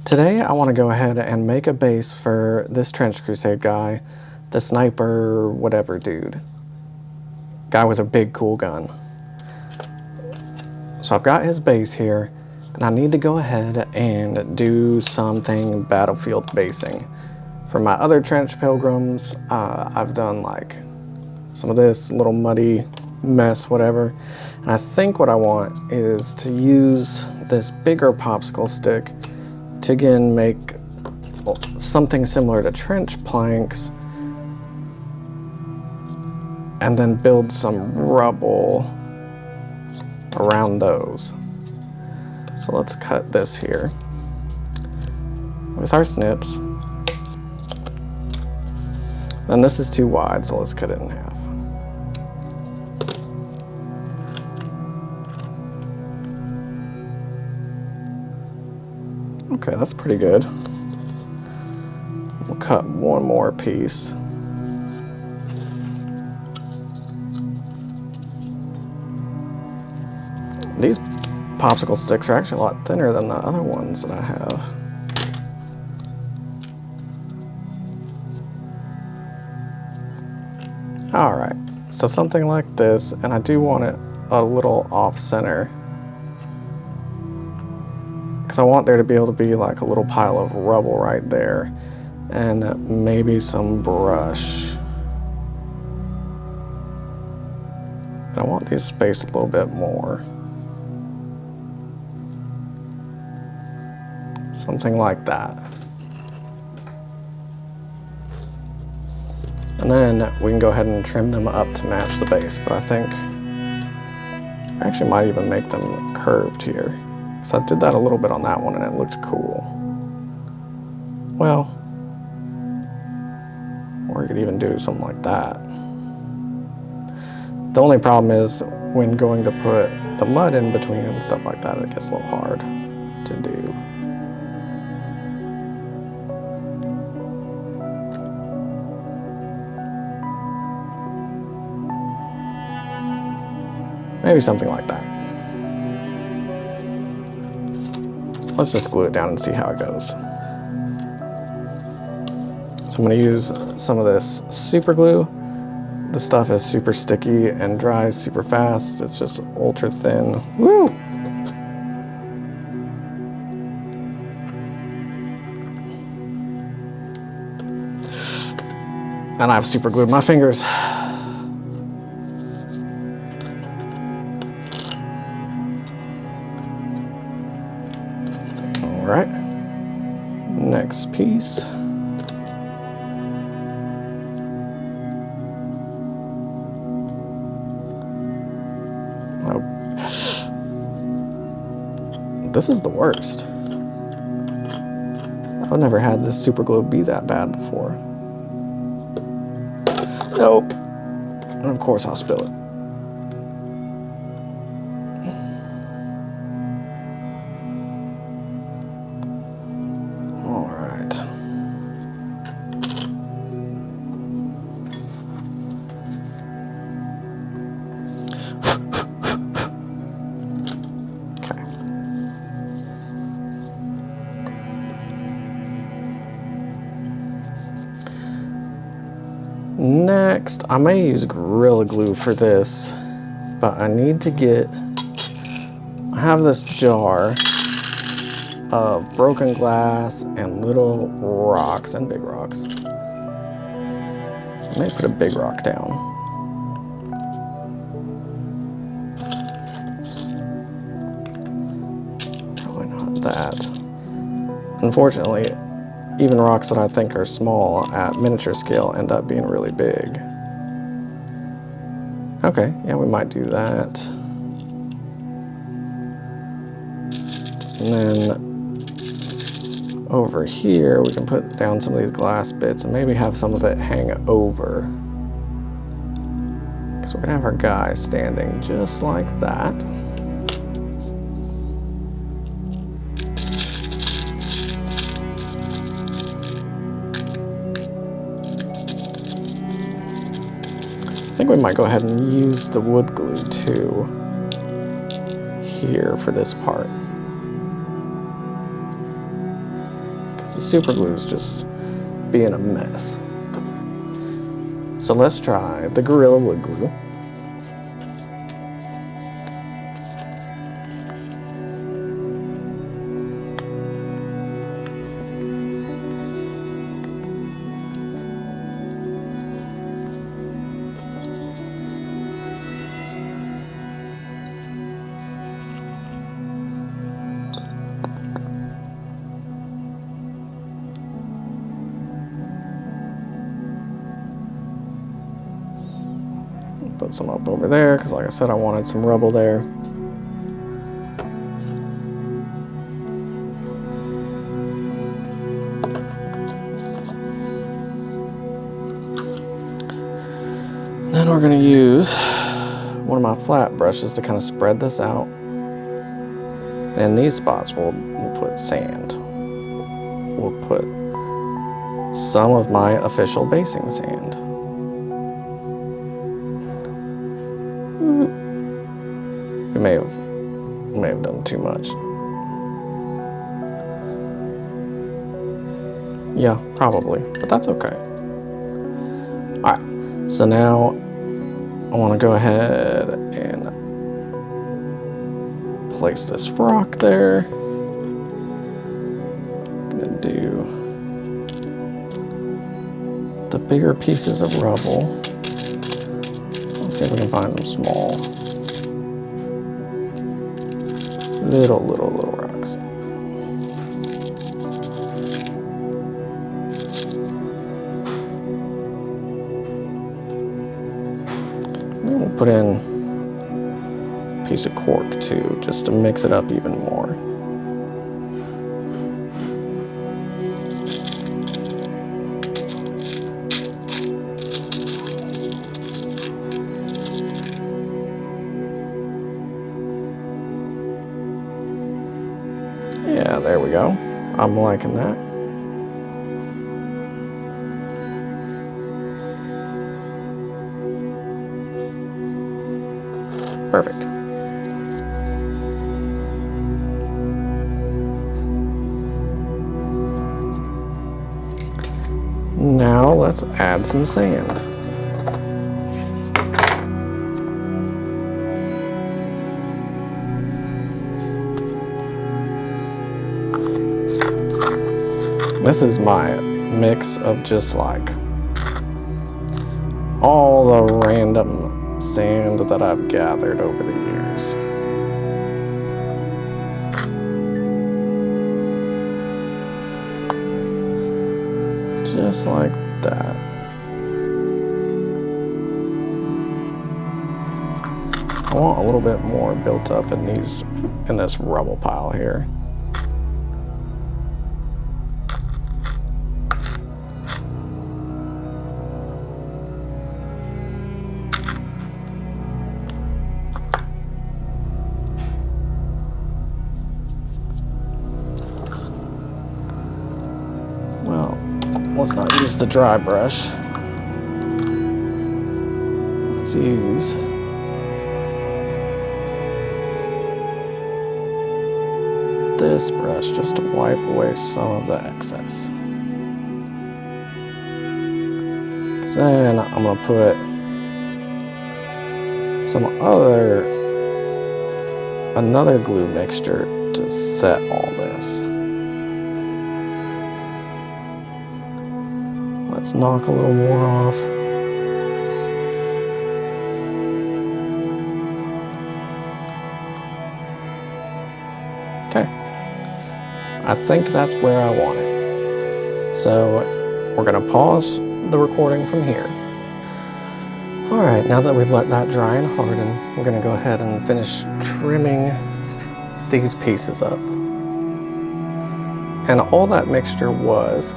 Today I want to go ahead and make a base for this Trench Crusade guy, the sniper whatever dude. Guy with a big cool gun. So I've got his base here, and I need to go ahead and do something battlefield basing. For my other Trench Pilgrims, I've done like some of this little muddy mess, whatever. And I think what I want is to use this bigger popsicle stick to again make something similar to trench planks and then build some rubble around those. So let's cut this here with our snips. Then this is too wide, so let's cut it in half. Okay, that's pretty good. We'll cut one more piece. These popsicle sticks are actually a lot thinner than the other ones that I have. All right, so something like this, and I do want it a little off center, because I want there to be able to be like a little pile of rubble right there, and maybe some brush. I want these spaced a little bit more. Something like that. And then we can go ahead and trim them up to match the base, but I think I actually might even make them curved here. So I did that a little bit on that one and it looked cool. Well, or you could even do something like that. The only problem is when going to put the mud in between and stuff like that, it gets a little hard to do. Maybe something like that. Let's just glue it down and see how it goes. So I'm going to use some of this super glue. This stuff is super sticky and dries super fast. It's just ultra thin. Woo! And I've super glued my fingers. All right, next piece. Oh. This is the worst. I've never had this super glue be that bad before. Nope. And of course I'll spill it. Next, I may use Gorilla Glue for this, but I need to get, I have this jar of broken glass and little rocks and big rocks. I may put a big rock down. Probably not that. Unfortunately, even rocks that I think are small at miniature scale end up being really big. Okay, yeah, we might do that. And then over here, we can put down some of these glass bits and maybe have some of it hang over. So we're gonna have our guy standing just like that. I think we might go ahead and use the wood glue too here for this part. because the super glue is just being a mess. So let's try the Gorilla Wood Glue. Put some up over there because, like I said, I wanted some rubble there. Then we're going to use one of my flat brushes to kind of spread this out. And these spots we'll put sand. We'll put some of my official basing sand. We may have done too much. Yeah, probably, but that's okay. All right, so now I want to go ahead and place this rock there. I'm gonna do the bigger pieces of rubble. Let's see if we can find them small. Little rocks. Then we'll put in a piece of cork too, just to mix it up even more. Yeah, there we go. I'm liking that. Perfect. Now let's add some sand. This is my mix of just like all the random sand that I've gathered over the years. Just like that. I want a little bit more built up in this rubble pile here. Well, let's not use the dry brush. Let's use this brush just to wipe away some of the excess. Then I'm gonna put another glue mixture to set all this. Let's knock a little more off. Okay. I think that's where I want it. So we're gonna pause the recording from here. All right, now that we've let that dry and harden, we're gonna go ahead and finish trimming these pieces up. And all that mixture was,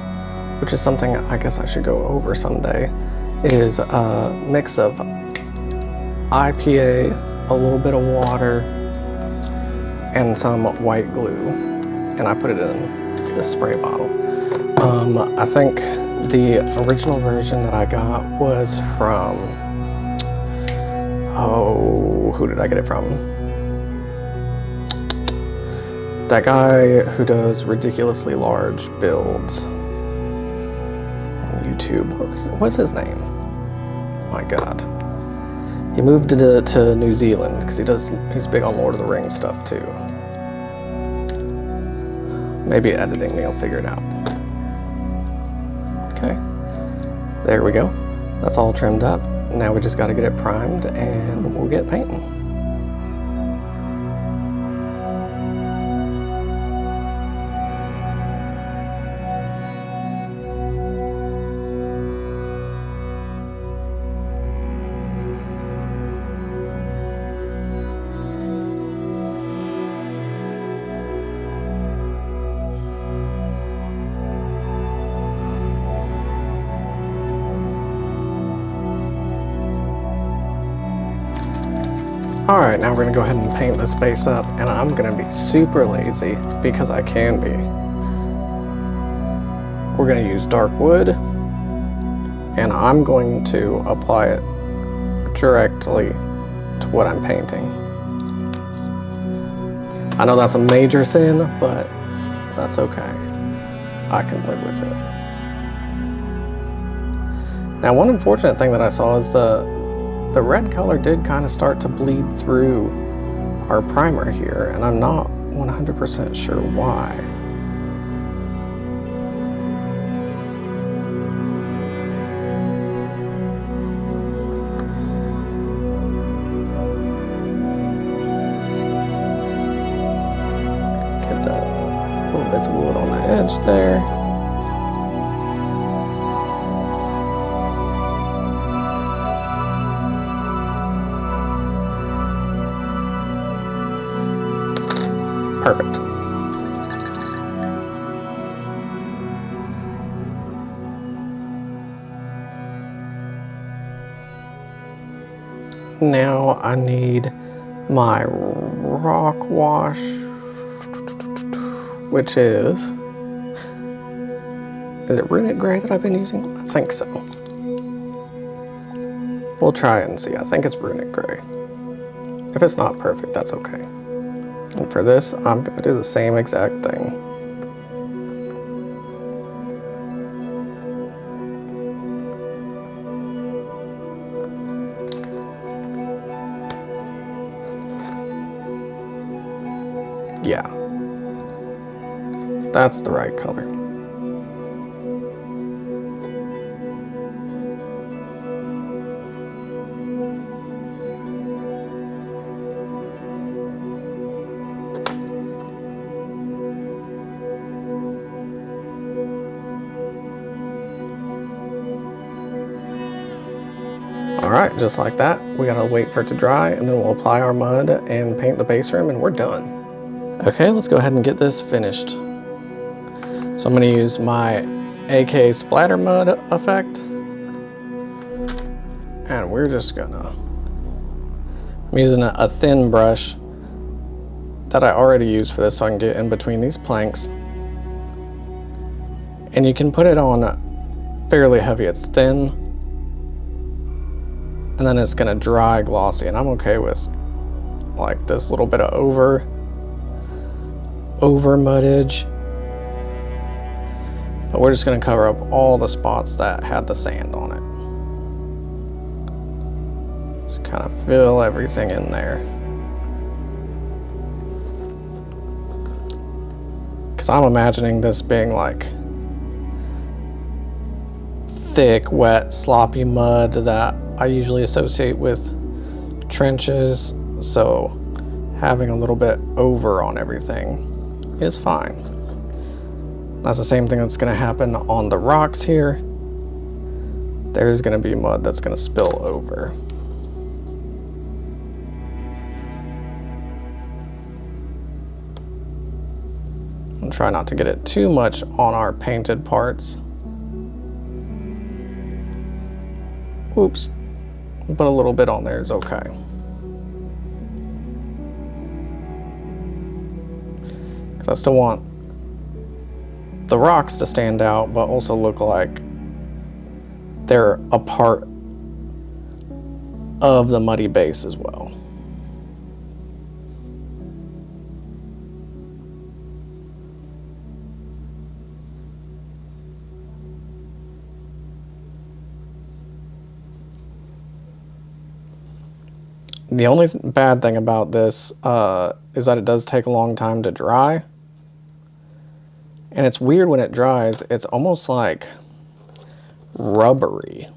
which is something I guess I should go over someday, is a mix of IPA, a little bit of water, and some white glue. And I put it in this spray bottle. I think the original version that I got was from, who did I get it from? That guy who does ridiculously large builds on YouTube, what's his name? My God. He moved to New Zealand because he's big on Lord of the Rings stuff too. Maybe editing me, I'll figure it out. Okay, there we go. That's all trimmed up. Now we just got to get it primed and we'll get painting. Alright, now we're going to go ahead and paint this base up, and I'm going to be super lazy because I can be. We're going to use dark wood, and I'm going to apply it directly to what I'm painting. I know that's a major sin, but that's okay. I can live with it. Now, one unfortunate thing that I saw is the red color did kind of start to bleed through our primer here, and I'm not 100% sure why. Get that little bits of wood on the edge there. Perfect. Now I need my rock wash, which is it Runic Gray that I've been using? I think so. We'll try it and see. I think it's Runic Gray. If it's not perfect, that's okay. And for this, I'm going to do the same exact thing. Yeah. That's the right color. Alright, just like that, we gotta wait for it to dry, and then we'll apply our mud and paint the base rim, and we're done. Okay, let's go ahead and get this finished. So I'm gonna use my AK splatter mud effect, and we're just gonna, I'm using a thin brush that I already used for this so I can get in between these planks. And you can put it on fairly heavy, it's thin. And then it's gonna dry glossy, and I'm okay with like this little bit of over muddage. But we're just gonna cover up all the spots that had the sand on it. Just kind of fill everything in there. Because I'm imagining this being like thick, wet, sloppy mud that I usually associate with trenches, so having a little bit over on everything is fine. That's the same thing that's going to happen on the rocks here. There's going to be mud that's going to spill over. And try not to get it too much on our painted parts. Oops. But a little bit on there is okay. Because I still want the rocks to stand out, but also look like they're a part of the muddy base as well. The only bad thing about this is that it does take a long time to dry. And it's weird when it dries, it's almost like rubbery.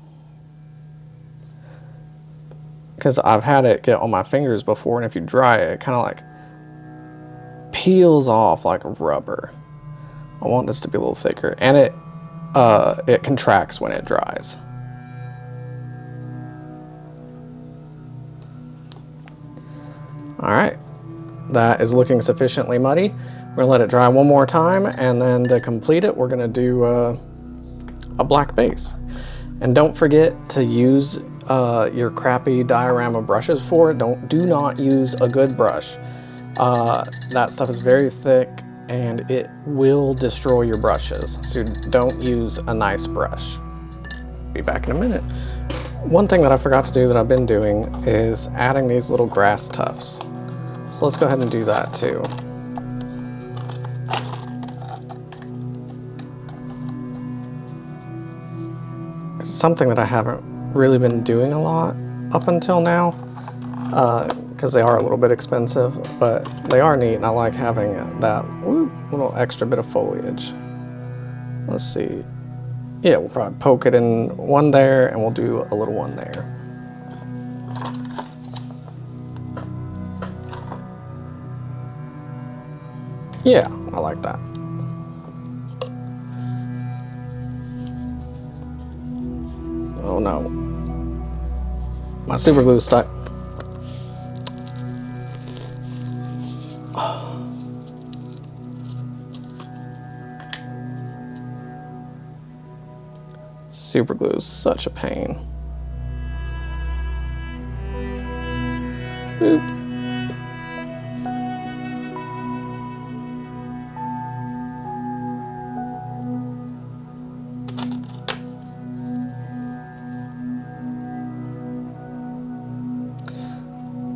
Because I've had it get on my fingers before, and if you dry it, it kind of like peels off like rubber. I want this to be a little thicker, and it contracts when it dries. All right, that is looking sufficiently muddy. We're gonna let it dry one more time, and then to complete it, we're gonna do a black base. And don't forget to use your crappy diorama brushes for it. Do not use a good brush. That stuff is very thick and it will destroy your brushes. So don't use a nice brush. Be back in a minute. One thing that I forgot to do that I've been doing is adding these little grass tufts. So let's go ahead and do that too. It's something that I haven't really been doing a lot up until now, because they are a little bit expensive, but they are neat and I like having that little extra bit of foliage. Let's see. Yeah, we'll probably poke it in one there and we'll do a little one there. Yeah, I like that. Oh no. My super glue is stuck. Super glue is such a pain. Boop.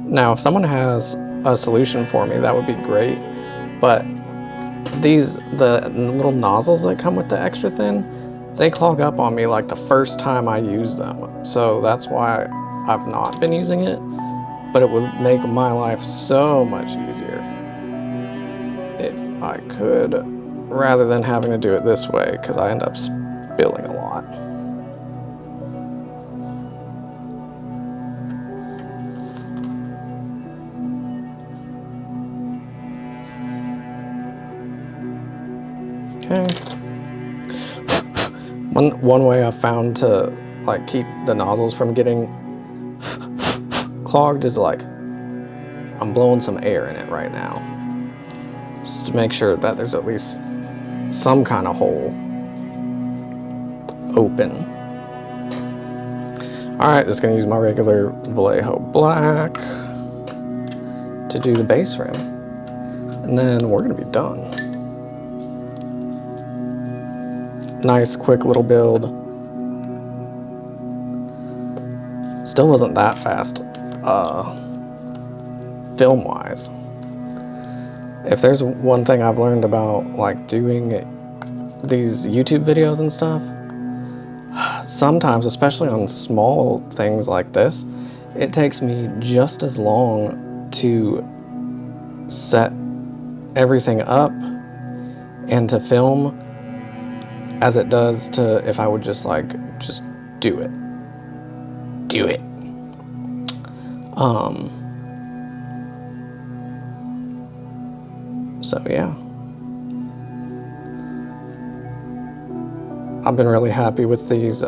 Now, if someone has a solution for me, that would be great. But the little nozzles that come with the extra thin, they clog up on me like the first time I use them. So that's why I've not been using it, but it would make my life so much easier if I could, rather than having to do it this way, because I end up spilling a lot. Okay. One way I've found to like keep the nozzles from getting clogged is like I'm blowing some air in it right now, just to make sure that there's at least some kind of hole open. All right, just gonna use my regular Vallejo black to do the base rim, and then we're gonna be done. Nice, quick little build. Still wasn't that fast, film-wise. If there's one thing I've learned about like doing these YouTube videos and stuff, sometimes, especially on small things like this, it takes me just as long to set everything up and to film as it does to if I would just do it. So yeah. I've been really happy with these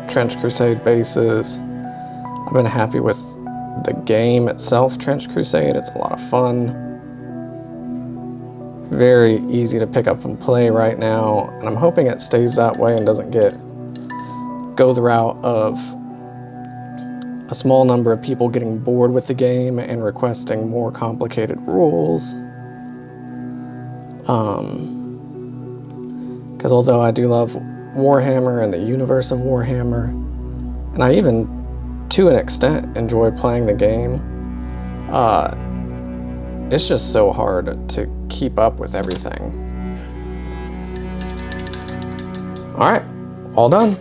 Trench Crusade bases. I've been happy with the game itself, Trench Crusade. It's a lot of fun. Very easy to pick up and play right now, and I'm hoping it stays that way and doesn't go the route of a small number of people getting bored with the game and requesting more complicated rules. Because although I do love Warhammer and the universe of Warhammer, and I even, to an extent, enjoy playing the game, it's just so hard to keep up with everything. All right, all done.